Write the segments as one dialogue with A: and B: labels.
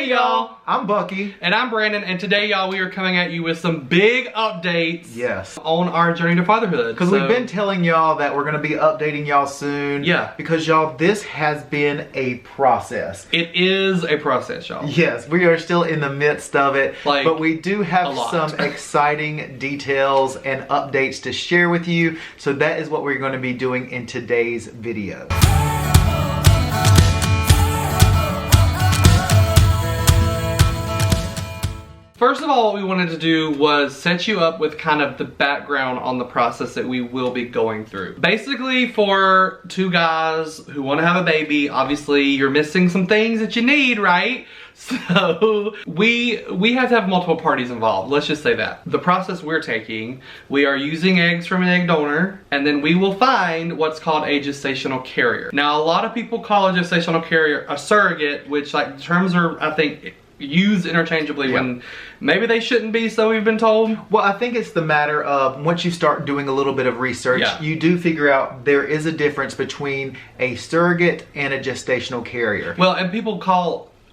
A: Hey y'all,
B: I'm Bucky.
A: and I'm Brandon, and today y'all we are coming at you with some big updates on our journey to fatherhood.
B: Because we've been telling y'all that we're going to be updating y'all soon.
A: Yeah.
B: Because y'all, this has been a process.
A: It is a process, y'all.
B: Yes, we are still in the midst of it.
A: Like,
B: but we do have
A: a lot.
B: some exciting details and updates to share with you. So that is what we're going to be doing in today's video.
A: First of all, what we wanted to do was set you up with kind of the background on the process that we will be going through. Basically, for two guys who want to have a baby, obviously you're missing some things that you need, right? So we have to have multiple parties involved. Let's just say that. The process we're taking, we are using eggs from an egg donor, and then we will find what's called a gestational carrier. Now, a lot of people call a gestational carrier a surrogate, which like terms are, I think, used interchangeably when maybe they shouldn't be, so we've been told.
B: Well, I think it's the matter of once you start doing a little bit of research, you do figure out there is a difference between a surrogate and a gestational carrier.
A: Well, and people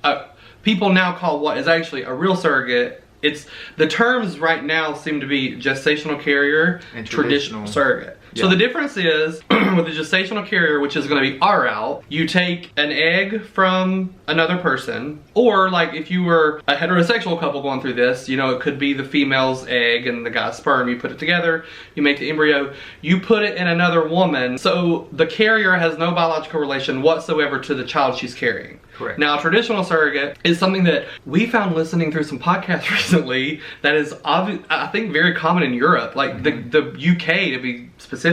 A: now call what is actually a real surrogate. It's the terms right now seem to be gestational carrier and traditional surrogate. So the difference is with the gestational carrier, which is going to be our route, you take an egg from another person, or like if you were a heterosexual couple going through this, you know, it could be the female's egg and the guy's sperm. You put it together, you make the embryo, you put it in another woman. So the carrier has no biological relation whatsoever to the child she's carrying.
B: Correct.
A: Now, traditional surrogate is something that we found listening through some podcasts recently that is, I think, very common in Europe, like the UK to be specific.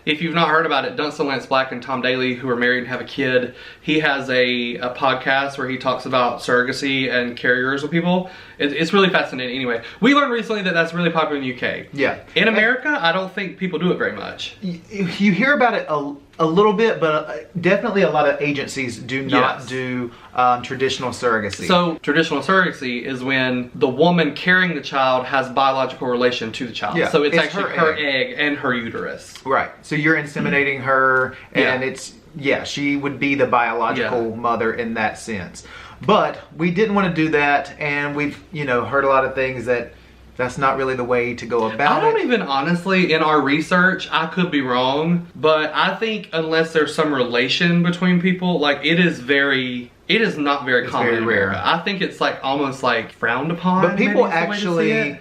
A: If you've not heard about it, Dunstan Lance Black and Tom Daly, who are married and have a kid, he has a podcast where he talks about surrogacy and carriers with people. It's really fascinating. Anyway, we learned recently that that's really popular in the UK.
B: Yeah.
A: In America, I don't think people do it very much.
B: You hear about it a little bit, but definitely a lot of agencies do not do traditional surrogacy.
A: So traditional surrogacy is when the woman carrying the child has biological relation to the child.
B: Yeah,
A: so it's actually her egg and her uterus.
B: Right. So you're inseminating her, and she would be the biological mother in that sense. But we didn't want to do that, and we've heard a lot of things that's not really the way to go about it.
A: I don't even honestly, in our research, I could be wrong, but I think unless there's some relation between people, like it is not very common.
B: Very rare.
A: I think it's like almost like frowned upon.
B: But people actually,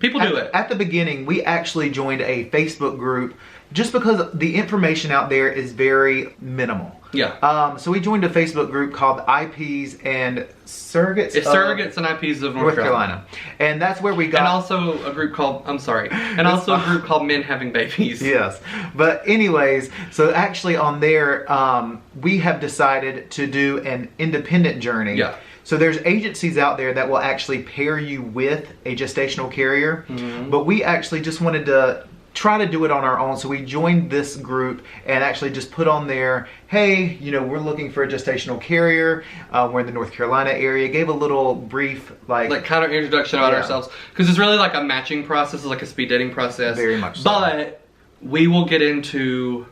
A: people do it.
B: At the beginning, we actually joined a Facebook group just because the information out there is very minimal.
A: Yeah.
B: So we joined a Facebook group called IPs and Surrogates.
A: It's Surrogates and IPs of North Carolina.
B: And that's where we got...
A: And also a group called, a group called Men Having Babies.
B: Yes. But anyways, so actually on there, we have decided to do an independent journey.
A: Yeah.
B: So there's agencies out there that will actually pair you with a gestational carrier. But we actually just wanted to try to do it on our own, so we joined this group and actually just put on there, hey, we're looking for a gestational carrier, we're in the North Carolina area, gave a little brief like
A: kind of introduction about ourselves, because it's really like a matching process, it's like a speed dating process.
B: Very much so.
A: But we will get into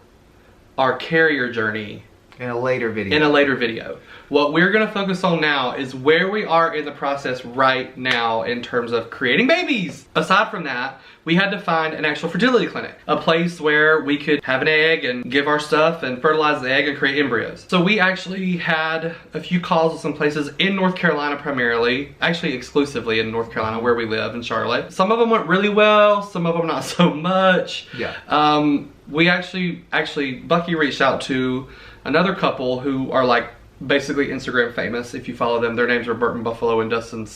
A: our carrier journey
B: in a later video. What we're going to focus on now is where we are in the process right now in terms of creating babies. Aside from that, we had to find an actual fertility clinic, a place where we could have an egg and give our stuff and fertilize the egg and create embryos. So we actually had a few calls with some places in North Carolina primarily, actually exclusively in North Carolina where we live in Charlotte. Some of them went really well, some of them not so much. Yeah.
A: We actually Bucky reached out to another couple who are like basically Instagram famous. If you follow them, their names are Burton Buffalo and Dustin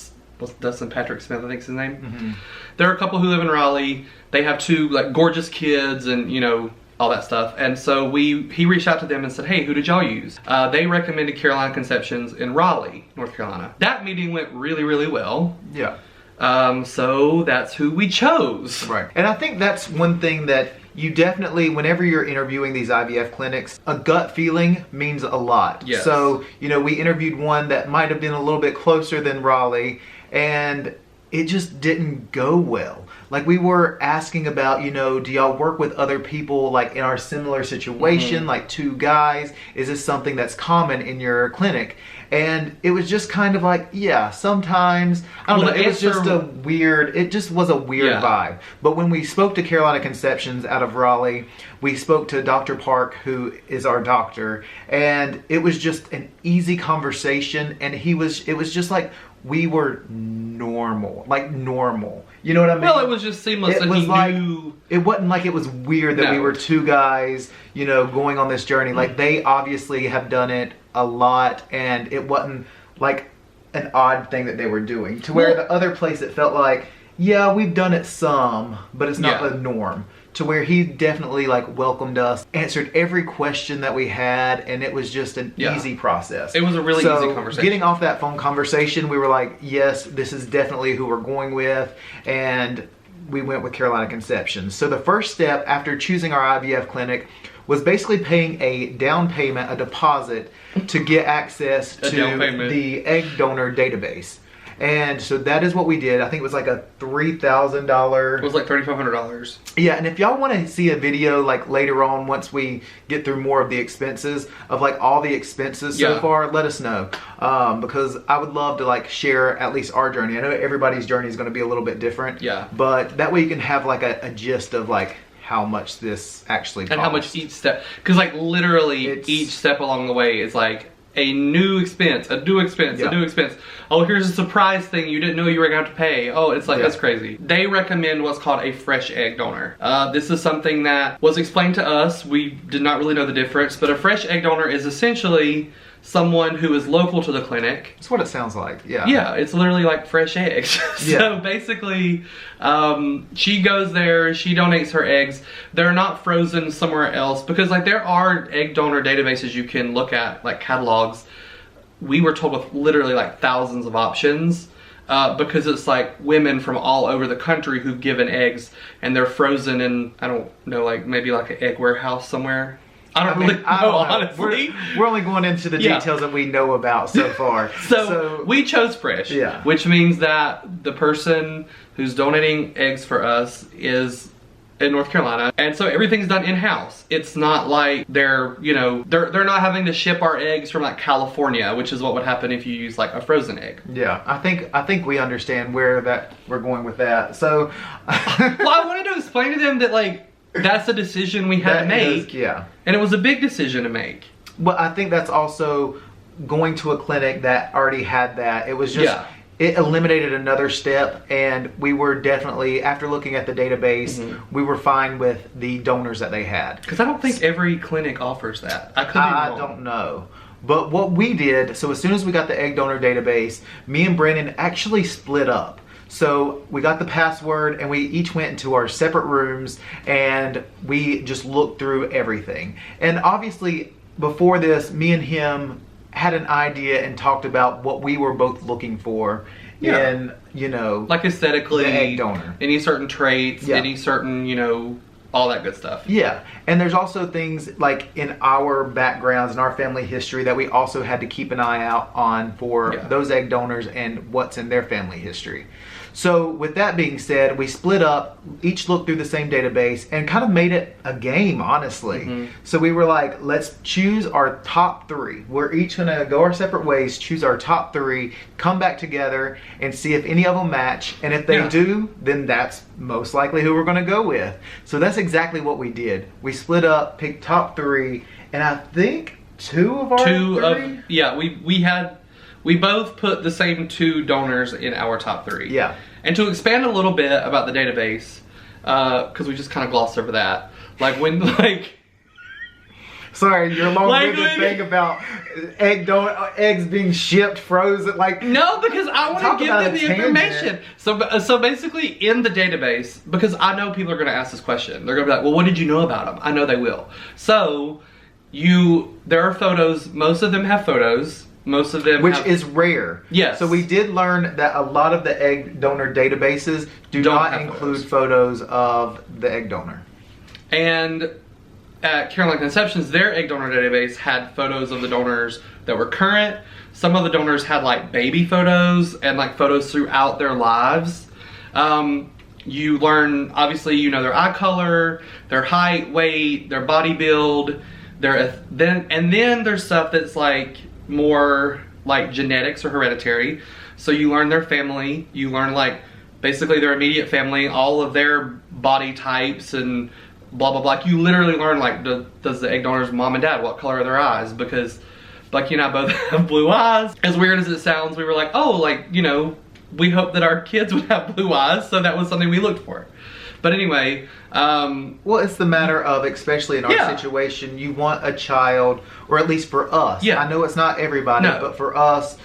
A: Patrick Smith, I think is his name. They're a couple who live in Raleigh. They have two like gorgeous kids and all that stuff. And so he reached out to them and said, hey, who did y'all use? They recommended Carolina Conceptions in Raleigh, North Carolina. That meeting went really, really well.
B: Yeah.
A: So that's who we chose.
B: Right. And I think that's one thing that you definitely, whenever you're interviewing these IVF clinics, a gut feeling means a lot.
A: Yes.
B: So, we interviewed one that might have been a little bit closer than Raleigh, and it just didn't go well.
C: Like we were asking about, you know, do y'all work with other people like in our similar situation, like two guys? Is this something that's common in your clinic? And it was just kind of like, yeah, sometimes. I don't know. It was just a weird, it just was a weird vibe. But when we spoke to Carolina Conceptions out of Raleigh, we spoke to Dr. Park, who is our doctor, and it was just an easy conversation. And it was just like we were normal, like normal. You know what I mean?
A: Well, it was just seamless.
C: It was like, it wasn't like it was weird that we were two guys, you know, going on this journey. Like they obviously have done it a lot, and it wasn't like an odd thing that they were doing. To where the other place it felt like, yeah, we've done it some, but it's not the norm. To where he definitely like welcomed us, answered every question that we had, and it was just an easy process.
A: It was a really easy conversation.
C: Getting off that phone conversation, we were like, yes, this is definitely who we're going with, and we went with Carolina Conceptions. So the first step after choosing our IVF clinic was basically paying a down payment, a deposit, to get access to the egg donor database. And so that is what we did. I think it was like a $3,000.
A: It was like $3,500.
C: Yeah, and if y'all want to see a video like later on, once we get through more of the expenses, of like all the expenses so far, let us know. Because I would love to like share at least our journey. I know everybody's journey is going to be a little bit different. Yeah. But that way you can have like a gist of like how much this actually costs.
A: And how much each step. Because like literally each step along the way is like a new expense, a new expense, a new expense. Oh, here's a surprise thing you didn't know you were going to have to pay. Oh, it's like, that's crazy. They recommend what's called a fresh egg donor. This is something that was explained to us. We did not really know the difference, but a fresh egg donor is essentially someone who is local to the clinic.
C: That's what it sounds like, yeah.
A: Yeah, it's literally like fresh eggs. So basically, she goes there, she donates her eggs. They're not frozen somewhere else, because like there are egg donor databases you can look at, like catalogs. We were told with literally like thousands of options, because it's like women from all over the country who've given eggs, and they're frozen in, I don't know, like maybe like an egg warehouse somewhere. I don't really know, honestly.
C: We're only going into the details that we know about so far.
A: so we chose fresh, which means that the person who's donating eggs for us is in North Carolina, and so everything's done in-house. It's not like they're, you know, they're not having to ship our eggs from like California, which is what would happen if you use like a frozen egg.
C: Yeah, I think we understand where we're going with that. So
A: well, I wanted to explain to them that like that's a decision we had to make. And it was a big decision to make.
C: But I think that's also going to a clinic that already had that. It was just, it eliminated another step, and we were definitely, after looking at the database, we were fine with the donors that they had.
A: Because I don't think every clinic offers that.
C: I don't know. But what we did, so as soon as we got the egg donor database, me and Brandon actually split up. So we got the password, and we each went into our separate rooms, and we just looked through everything. And obviously before this, me and him had an idea and talked about what we were both looking for in, you know,
A: like aesthetically,
C: the egg donor.
A: Any certain traits, any certain, you know, all that good stuff.
C: Yeah, and there's also things like in our backgrounds and our family history that we also had to keep an eye out on for those egg donors and what's in their family history. So with that being said, we split up, each looked through the same database, and kind of made it a game, honestly. So we were like, let's choose our top 3. We're each gonna go our separate ways, choose our top 3, come back together, and see if any of them match. And if they do, then that's most likely who we're gonna go with. So that's exactly what we did. We split up, picked top 3, and I think 2 of our 3?
A: We both put the same 2 donors in our top 3.
C: Yeah.
A: And to expand a little bit about the database, because we just kind of glossed over that. Like when, like...
C: Sorry, your long-winded thing about eggs being shipped, frozen, like...
A: No, because I want to give them the information. So basically in the database, because I know people are going to ask this question. They're going to be like, well, what did you know about them? I know they will. So, there are photos. Most of them have photos. Most of them
C: is rare.
A: Yes.
C: So we did learn that a lot of the egg donor databases do not include photos of the egg donor.
A: And at Carolina Conceptions, their egg donor database had photos of the donors that were current. Some of the donors had like baby photos and like photos throughout their lives. You learn, obviously, you know their eye color, their height, weight, their body build, and then there's stuff that's like more like genetics or hereditary. So you learn their family, you learn like basically their immediate family, all of their body types and blah blah blah. Like, you literally learn like does the egg donor's mom and dad, what color are their eyes? Because Bucky and I both have blue eyes. As weird as it sounds, we were like, oh, like, you know, we hope that our kids would have blue eyes, so that was something we looked for. But anyway,
C: well, it's the matter of, especially in our situation, you want a child, or at least for us.
A: Yeah.
C: I know it's not everybody,
A: No.
C: but for us,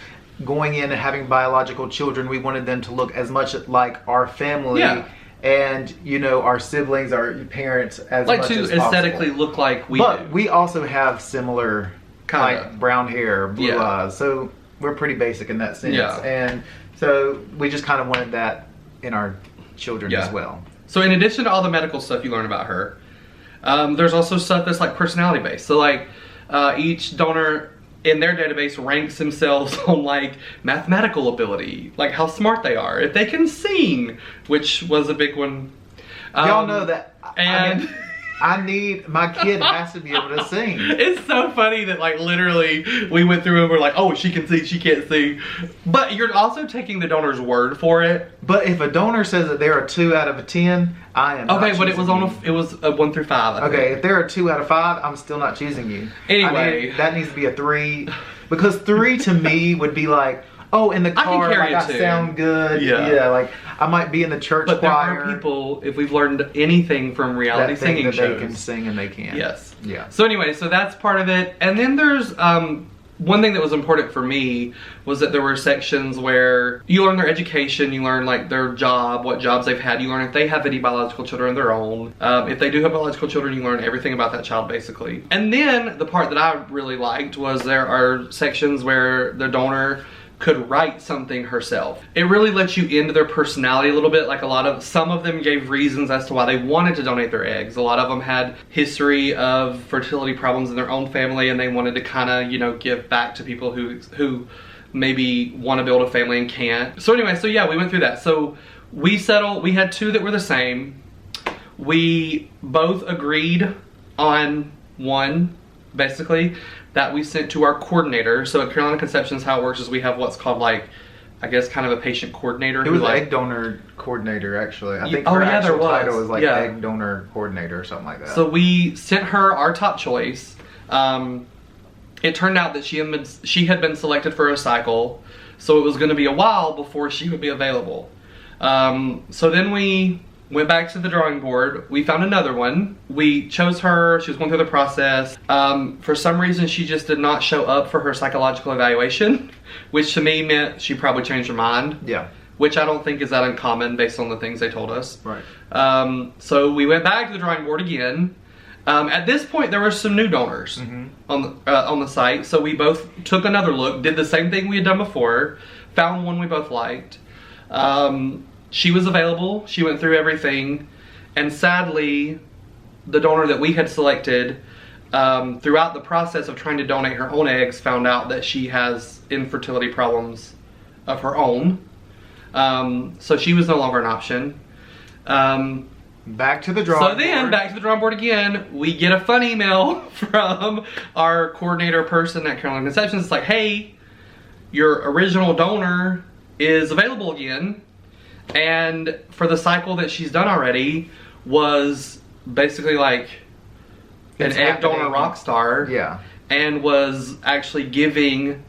C: going in and having biological children, we wanted them to look as much like our family.
A: Yeah.
C: And, you know, our siblings, our parents, as
A: like
C: much
A: to
C: as
A: aesthetically
C: possible.
A: look like we
C: But
A: do.
C: we also have similar,
A: Kinda.
C: like, brown hair, blue
A: Yeah.
C: eyes. So we're pretty basic in that sense.
A: Yeah.
C: And so we just kind of wanted that in our children
A: Yeah.
C: as well.
A: So in addition to all the medical stuff you learn about her, there's also stuff that's like personality based. So like each donor in their database ranks themselves on like mathematical ability, like how smart they are, if they can sing, which was a big one.
C: Y'all know that.
A: And
C: I need, my kid has to be able to sing.
A: it's so funny that like literally we went through and we're like, oh, she can sing, she can't sing. But you're also taking the donor's word for it.
C: But if a donor says that they're a 2 out of a 10, I am.
A: Okay,
C: not
A: but it was
C: choosing
A: on
C: you.
A: it was a 1 through 5. I
C: Okay,
A: think.
C: if they're a 2 out of 5, I'm still not choosing you.
A: Anyway.
C: that needs to be a 3, because 3 to me would be like, oh, in the
A: I can
C: car,
A: carry
C: like,
A: a
C: I
A: 2.
C: sound good.
A: Yeah.
C: Like I might be in the church
A: But there
C: choir.
A: are people, if we've learned anything from reality
C: that think
A: singing
C: that
A: shows,
C: they can sing and they can't.
A: yes.
C: Yeah.
A: So anyway, so that's part of it. And then there's one thing that was important for me was that there were sections where you learn their education, you learn like their job, what jobs they've had, you learn if they have any biological children of their own. If they do have biological children, you learn everything about that child basically. And then the part that I really liked was there are sections where the donor could write something herself. It really lets you into their personality a little bit. Like some of them gave reasons as to why they wanted to donate their eggs. A lot of them had history of fertility problems in their own family, and they wanted to kind of, you know, give back to people who maybe want to build a family and can't. So anyway, so yeah, we went through that. So we had 2 that were the same. We both agreed on one, basically, that we sent to our coordinator. So at Carolina Conceptions, how it works is we have what's called like, I guess, kind of a patient coordinator.
C: It was
A: like,
C: egg donor coordinator, actually. I think
A: oh,
C: her
A: yeah, there
C: actual
A: was.
C: title was like
A: Yeah.
C: egg donor coordinator or something like that.
A: So we sent her our top choice. It turned out that she had been selected for a cycle, so it was going to be a while before she would be available. So then we went back to the drawing board. We found another one. We chose her. She was going through the process. For some reason, she just did not show up for her psychological evaluation, which to me meant she probably changed her mind.
C: Yeah.
A: Which I don't think is that uncommon based on the things they told us.
C: Right.
A: So we went back to the drawing board again. At this point, there were some new donors on the site, so we both took another look, did the same thing we had done before, found one we both liked. She was available, she went through everything, and sadly, the donor that we had selected, throughout the process of trying to donate her own eggs, found out that she has infertility problems of her own. So she was no longer an option.
C: Back to the drawing board.
A: So then, back to the drawing board again, we get a fun email from our coordinator person at Carolina Conceptions. It's like, hey, your original donor is available again. And for the cycle that she's done already was basically like an
C: It's
A: egg donor
C: happening.
A: rock star.
C: Yeah.
A: And was actually giving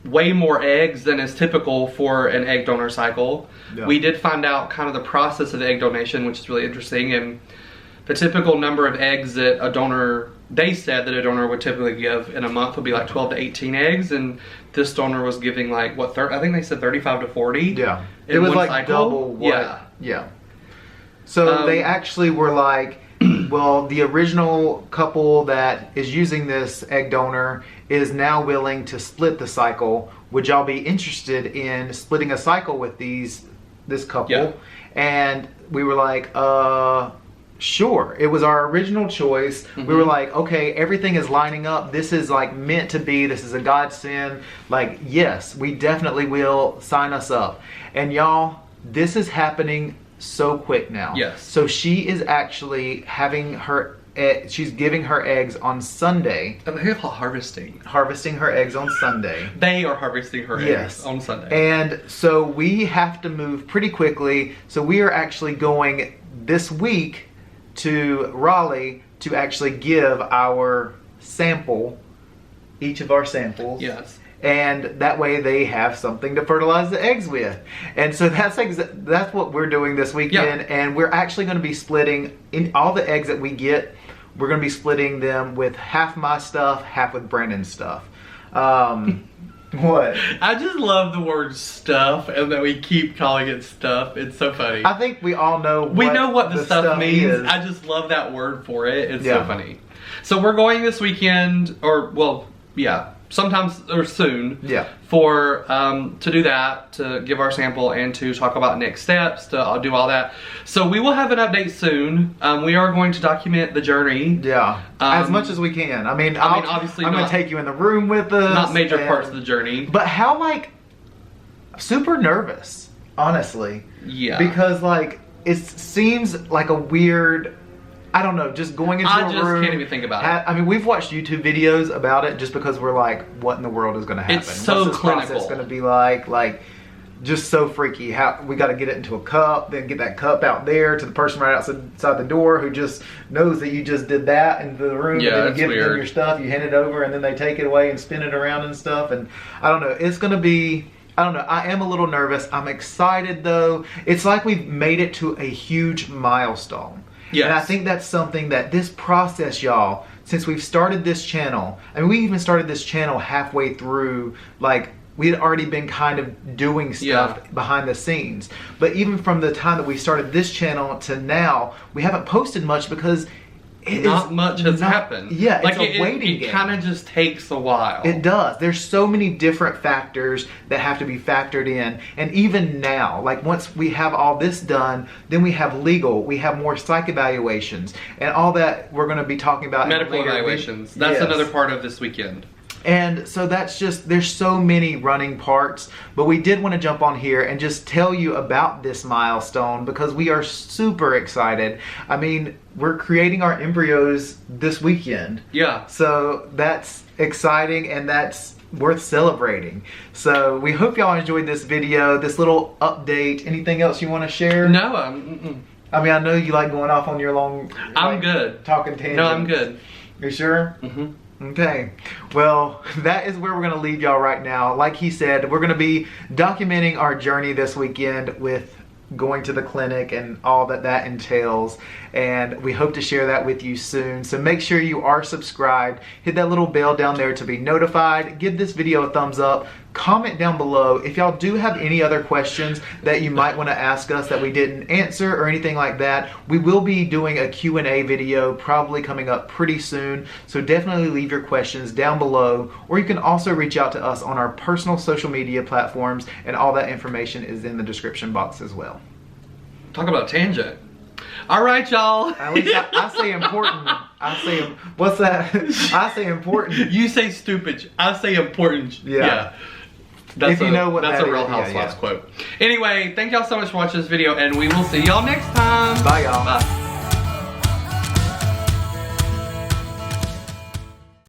A: way more eggs than is typical for an egg donor cycle.
C: Yeah.
A: We did find out kind of the process of the egg donation, which is really interesting. And the typical number of eggs that a donor, they said that a donor would typically give in a month would be like 12 to 18 eggs. And this donor was giving like, what, I think they said 35 to 40.
C: Yeah.
A: in
C: It was
A: one
C: like
A: cycle.
C: double what.
A: Yeah.
C: Yeah. So they actually were like, well, the original couple that is using this egg donor is now willing to split the cycle. Would y'all be interested in splitting a cycle with this couple?
A: Yeah.
C: And we were like, sure. It was our original choice. We were like, okay, everything is lining up. This is like meant to be. This is a godsend. Like, yes, we definitely will. Sign us up. And y'all, this is happening so quick now.
B: Yes.
C: So she is actually having her, she's giving her eggs on Sunday.
B: And they call harvesting.
C: Harvesting her eggs on Sunday.
B: They are harvesting her eggs on Sunday.
C: And so we have to move pretty quickly. So we are actually going this week to Raleigh to actually give our sample, each of our samples.
B: Yes.
C: And that way they have something to fertilize the eggs with. And so that's what we're doing this weekend.
B: Yeah.
C: And we're actually going to be splitting in all the eggs that we get. We're going to be splitting them with half my stuff, half with Brandon's stuff. What?
B: I just love the word stuff and that we keep calling it stuff. It's so funny.
C: I think we all know
B: what the stuff means.
C: is.
B: I just love that word for it. It's so funny. So we're going this weekend, or well, yeah, sometimes or soon.
C: Yeah.
B: For to do that, to give our sample and to talk about next steps, to do all that. So we will have an update soon. We are going to document the journey.
C: Yeah. As much as we can. I mean,
B: obviously
C: I'm going to take you in the room with us.
B: Not major parts of the journey.
C: But how, like, super nervous, honestly.
B: Yeah.
C: Because, like, it seems like a weird, I don't know, just going into a room.
B: I just can't even think about it.
C: I mean, we've watched YouTube videos about it just because we're like, what in the world is going to happen?
B: It's so
C: What's this
B: clinical.
C: process going to be like? Like, just so freaky. How we got to get it into a cup, then get that cup out there to the person right outside the door who just knows that you just did that into the room.
B: Yeah,
C: and then
B: that's
C: you give them
B: weird.
C: your stuff, you hand it over, and then they take it away and spin it around and stuff. And I don't know. It's going to be, I don't know. I am a little nervous. I'm excited though. It's like we've made it to a huge milestone.
B: Yes.
C: And I think that's something that this process, y'all, since we've started this channel, I mean, we even started this channel halfway through, like, we had already been kind of doing stuff behind the scenes. But even from the time that we started this channel to now, we haven't posted much because
B: not much has happened.
C: Yeah,
B: like
C: it's a waiting game.
B: It kind of just takes a while.
C: It does. There's so many different factors that have to be factored in. And even now, like once we have all this done, then we have legal, we have more psych evaluations, and all that we're going to be talking about.
B: Medical evaluations. That's another part of this weekend.
C: And so that's just, there's so many running parts, but we did want to jump on here and just tell you about this milestone because we are super excited. I mean, we're creating our embryos this weekend.
B: Yeah.
C: So that's exciting and that's worth celebrating. So we hope y'all enjoyed this video, this little update. Anything else you want to share?
B: No,
C: I mean, I know you like going off on your long...
B: I'm good.
C: Talking tangents.
B: No, I'm good.
C: You sure?
B: Mm-hmm.
C: Okay, well, that is where we're going to leave y'all right now. Like he said, we're going to be documenting our journey this weekend with going to the clinic and all that that entails, and we hope to share that with you soon. So make sure you are subscribed, hit that little bell down there to be notified, give this video a thumbs up, comment down below if y'all do have any other questions that you might want to ask us that we didn't answer or anything like that. We will be doing a Q&A video probably coming up pretty soon, so definitely leave your questions down below, or you can also reach out to us on our personal social media platforms, and all that information is in the description box as well.
B: Talk about tangent. All right, y'all.
C: At least I say important. I say, what's that? I say important.
B: You say stupid. I say important.
C: Yeah.
B: That's
C: If you know what
B: that's
C: that
B: a Real
C: is,
B: Housewives
C: yeah.
B: quote. Anyway, thank y'all so much for watching this video, and we will see y'all next time.
C: Bye, y'all.
B: Bye.